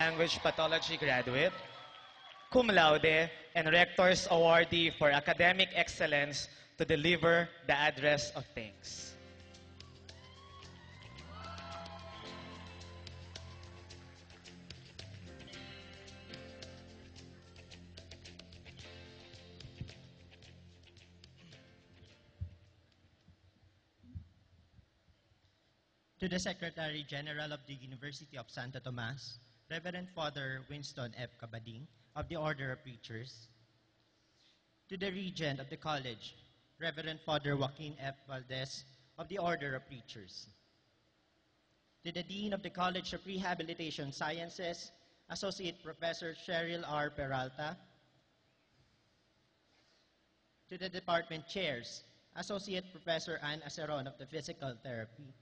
Language Pathology graduate, cum laude, and Rector's awardee for academic excellence to deliver the address of thanks. To the Secretary General of the University of Santo Tomas, Reverend Father Winston F. Cabading of the Order of Preachers. To the Regent of the College, Reverend Father Joaquin F. Valdez of the Order of Preachers. To the Dean of the College of Rehabilitation Sciences, Associate Professor Cheryl R. Peralta. To the Department Chairs, Associate Professor Ann Aceron of the Physical Therapy.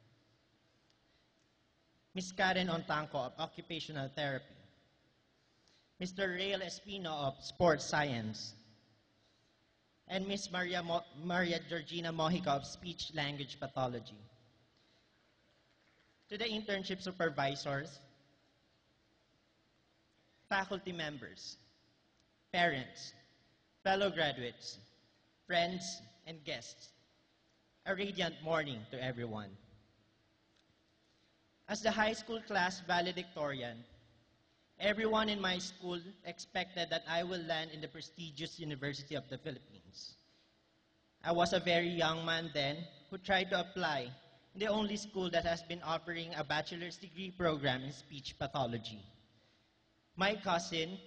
Ms. Karen Ontanco of Occupational Therapy, Mr. Rael Espino of Sports Science, and Ms. Maria Georgina Mojica of Speech Language Pathology. To the internship supervisors, faculty members, parents, fellow graduates, friends, and guests, a radiant morning to everyone. As the high school class valedictorian, everyone in my school expected that I will land in the prestigious University of the Philippines. I was a very young man then who tried to apply in the only school that has been offering a bachelor's degree program in speech pathology. My cousin,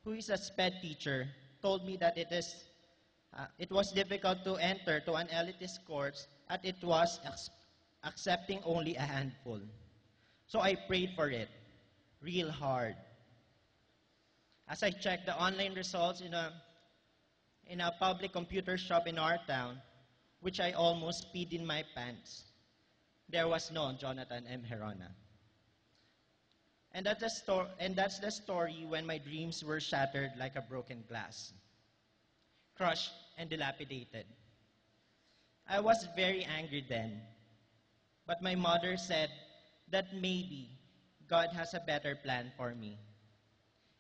who is a SPED teacher, told me that it was difficult to enter to an elitist course as it was accepting only a handful. So I prayed for it, real hard. As I checked the online results in a public computer shop in our town, which I almost peed in my pants, there was no Jonathan M. Herona. And that's the story when my dreams were shattered like a broken glass, crushed and dilapidated. I was very angry then, but my mother said that maybe God has a better plan for me.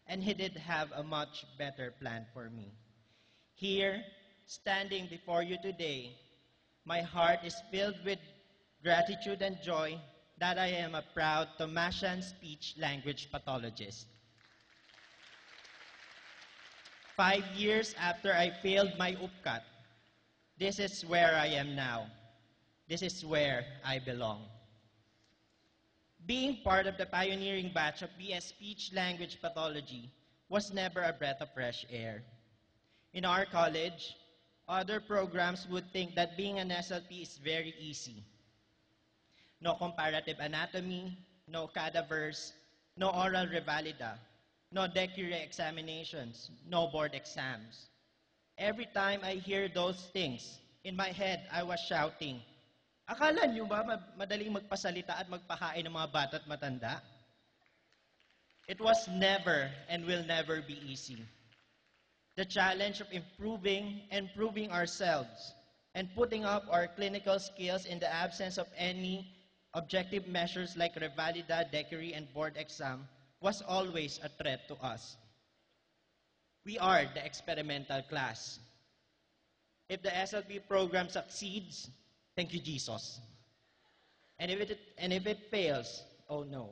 And He did have a much better plan for me. Here, standing before you today, my heart is filled with gratitude and joy that I am a proud Tomasian speech language pathologist. 5 years after I failed my UPCAT, this is where I am now. This is where I belong. Being part of the pioneering batch of BS Speech Language Pathology was never a breath of fresh air. In our college, other programs would think that being an SLP is very easy. No comparative anatomy, no cadavers, no oral revalida, no DECURE examinations, no board exams. Every time I hear those things, in my head I was shouting, akala niyo ba madaling magpasalita at magpakain ng mga bata at matanda? It was never and will never be easy. The challenge of improving and proving ourselves and putting up our clinical skills in the absence of any objective measures like revalida, DECURE, and board exam was always a threat to us. We are the experimental class. If the SLP program succeeds, thank you, Jesus. And if it fails, oh no.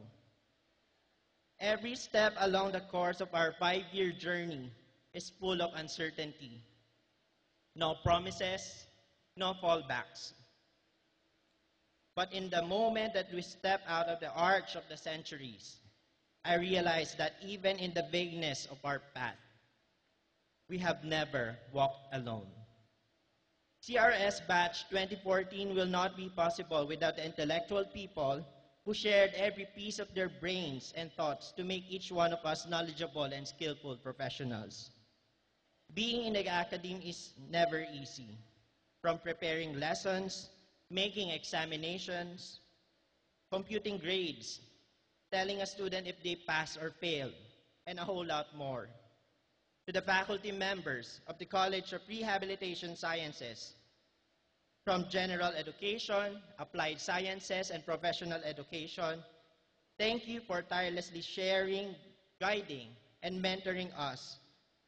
Every step along the course of our 5-year journey is full of uncertainty. No promises, no fallbacks. But in the moment that we step out of the arch of the centuries, I realized that even in the vagueness of our path, we have never walked alone. CRS Batch 2014 will not be possible without the intellectual people who shared every piece of their brains and thoughts to make each one of us knowledgeable and skillful professionals. Being in the academe is never easy. From preparing lessons, making examinations, computing grades, telling a student if they pass or fail, and a whole lot more. To the faculty members of the College of Rehabilitation Sciences, from general education, applied sciences, and professional education, thank you for tirelessly sharing guiding and mentoring us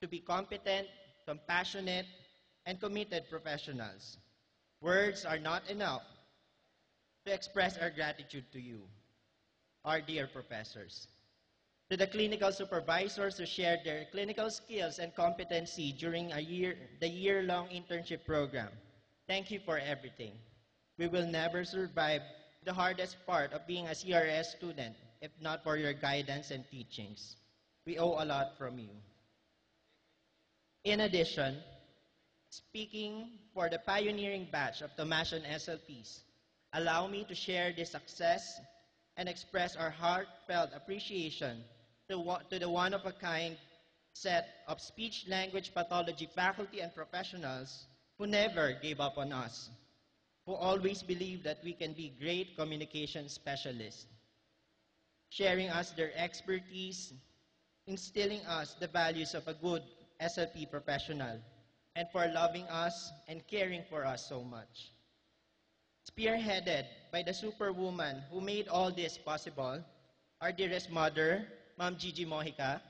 to be competent, compassionate, and committed professionals. Words are not enough to express our gratitude to you, our dear professors. To the clinical supervisors who shared their clinical skills and competency during the year-long internship program, thank you for everything. We will never survive the hardest part of being a CRS student if not for your guidance and teachings. We owe a lot from you. In addition, speaking for the pioneering batch of Tomasian SLPs, allow me to share this success and express our heartfelt appreciation to the one-of-a-kind set of speech-language pathology faculty and professionals who never gave up on us, who always believed that we can be great communication specialists, sharing us their expertise, instilling us the values of a good SLP professional, and for loving us and caring for us so much. Spearheaded by the superwoman who made all this possible, our dearest mother, Ma'am Gigi Mojica,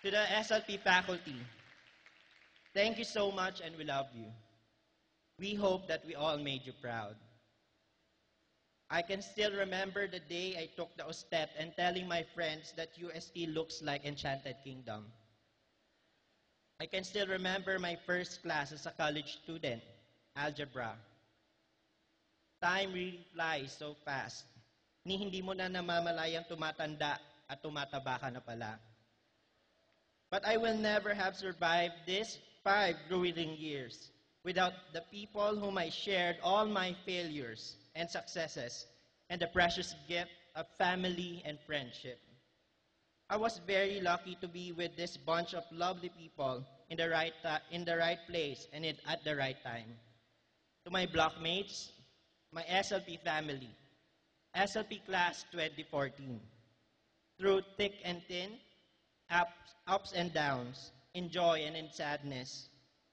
to the SLP faculty, thank you so much and we love you. We hope that we all made you proud. I can still remember the day I took the OSTEP and telling my friends that UST looks like Enchanted Kingdom. I can still remember my first class as a college student, algebra. Time really flies so fast. Ni hindi mo na namamalayang tumatanda at tumataba ka na pala. But I will never have survived these 5 grueling years without the people whom I shared all my failures and successes and the precious gift of family and friendship. I was very lucky to be with this bunch of lovely people in the right place and at the right time. To my blockmates, my SLP family, SLP Class 2014. Through thick and thin, ups and downs, in joy and in sadness,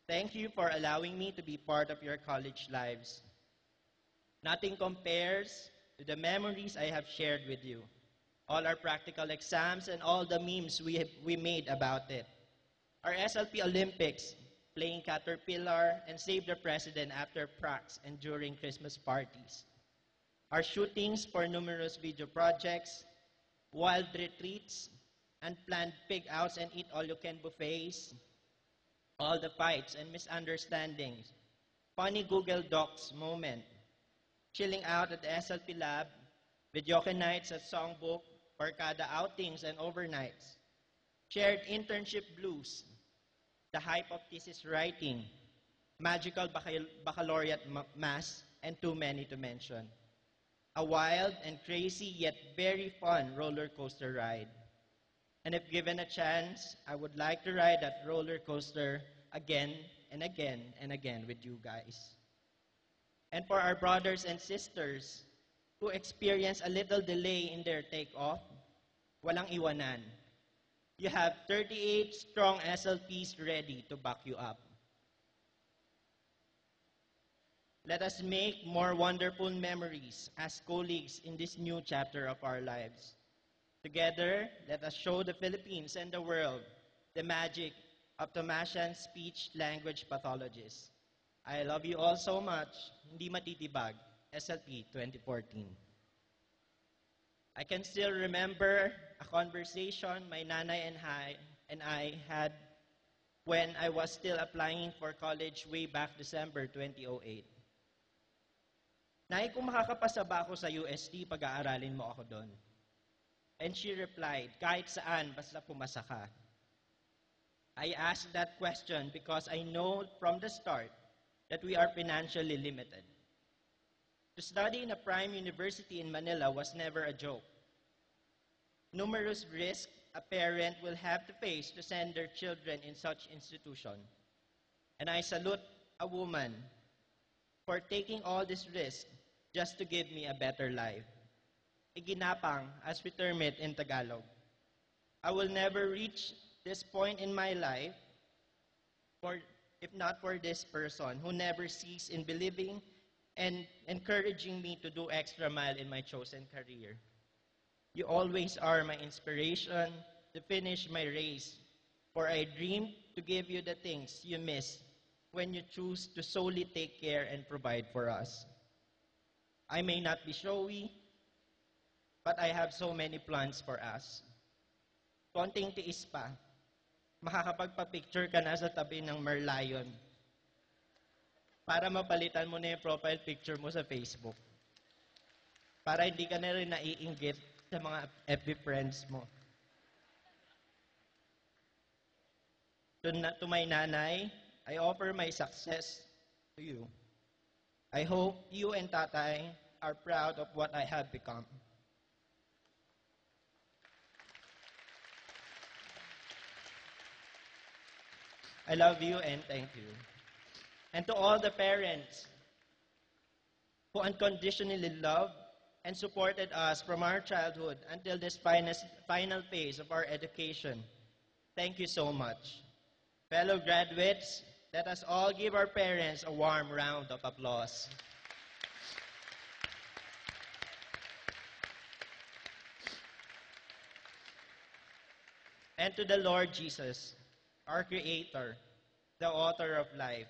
thank you for allowing me to be part of your college lives. Nothing compares to the memories I have shared with you, all our practical exams and all the memes we made about it. Our SLP Olympics, playing Caterpillar and Save the President after pracs and during Christmas parties. Our shootings for numerous video projects, wild retreats, unplanned pig-outs and eat-all-you-can buffets, all the fights and misunderstandings, funny Google Docs moment, chilling out at the SLP lab, videoke nights at Songbook, barkada outings and overnights, shared internship blues, the hype of thesis writing, magical baccalaureate mass, and too many to mention. A wild and crazy yet very fun roller coaster ride. And if given a chance, I would like to ride that roller coaster again and again and again with you guys. And for our brothers and sisters who experience a little delay in their takeoff, walang iwanan. You have 38 strong SLPs ready to back you up. Let us make more wonderful memories as colleagues in this new chapter of our lives. Together, let us show the Philippines and the world the magic of Tomasian speech-language pathologists. I love you all so much. Hindi matitibag, SLP 2014. I can still remember a conversation my nanay and I had when I was still applying for college way back December 2008. Nay, kung makakapasa ba ako sa UST, pag-aaralin mo ako doon. And she replied, kahit saan, basta pumasa ka. I asked that question because I know from the start that we are financially limited. To study in a prime university in Manila was never a joke. Numerous risks a parent will have to face to send their children in such institution. And I salute a woman for taking all this risk just to give me a better life. Iginapang, as we term it in Tagalog. I will never reach this point in my life if not for this person who never ceased in believing and encouraging me to do extra mile in my chosen career. You always are my inspiration to finish my race, for I dream to give you the things you miss when you choose to solely take care and provide for us. I may not be showy, but I have so many plans for us. Konting tiis pa, makakapagpa-picture ka na sa tabi ng Merlion para mapalitan mo na yung profile picture mo sa Facebook. Para hindi ka na rin naiinggit sa mga FB friends mo. To my nanay, I offer my success to you. I hope you and tatay are proud of what I have become. I love you and thank you. And to all the parents who unconditionally loved and supported us from our childhood until this final phase of our education, thank you so much. Fellow graduates, let us all give our parents a warm round of applause. And to the Lord Jesus, our Creator, the author of life,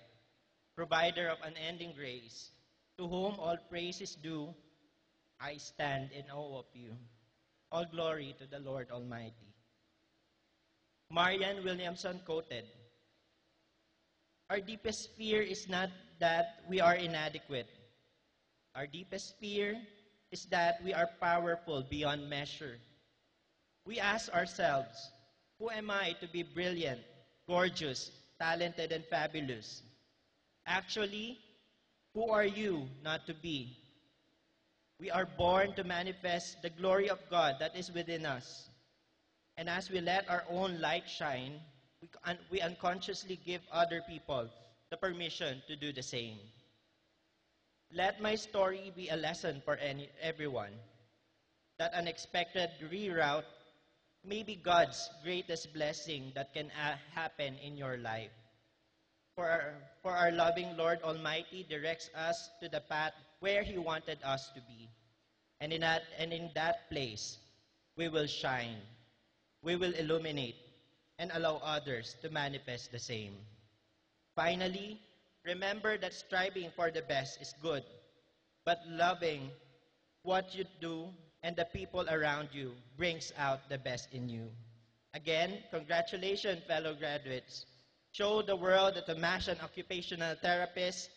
provider of unending grace, to whom all praise is due, I stand in awe of you. All glory to the Lord Almighty. Marianne Williamson quoted, "Our deepest fear is not that we are inadequate. Our deepest fear is that we are powerful beyond measure. We ask ourselves, who am I to be brilliant, gorgeous, talented, and fabulous? Actually, who are you not to be? We are born to manifest the glory of God that is within us. And as we let our own light shine, we unconsciously give other people the permission to do the same. Let my story be a lesson for everyone. That unexpected reroute may be God's greatest blessing that can happen in your life. For our loving Lord Almighty directs us to the path where He wanted us to be. And in that place, we will shine, we will illuminate, and allow others to manifest the same. Finally, remember that striving for the best is good, but loving what you do and the people around you brings out the best in you. Again, congratulations, fellow graduates. Show the world that the MASH occupational therapist,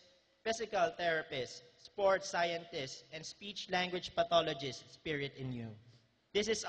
physical therapist, sports scientist, and speech language pathologist spirit in you. This is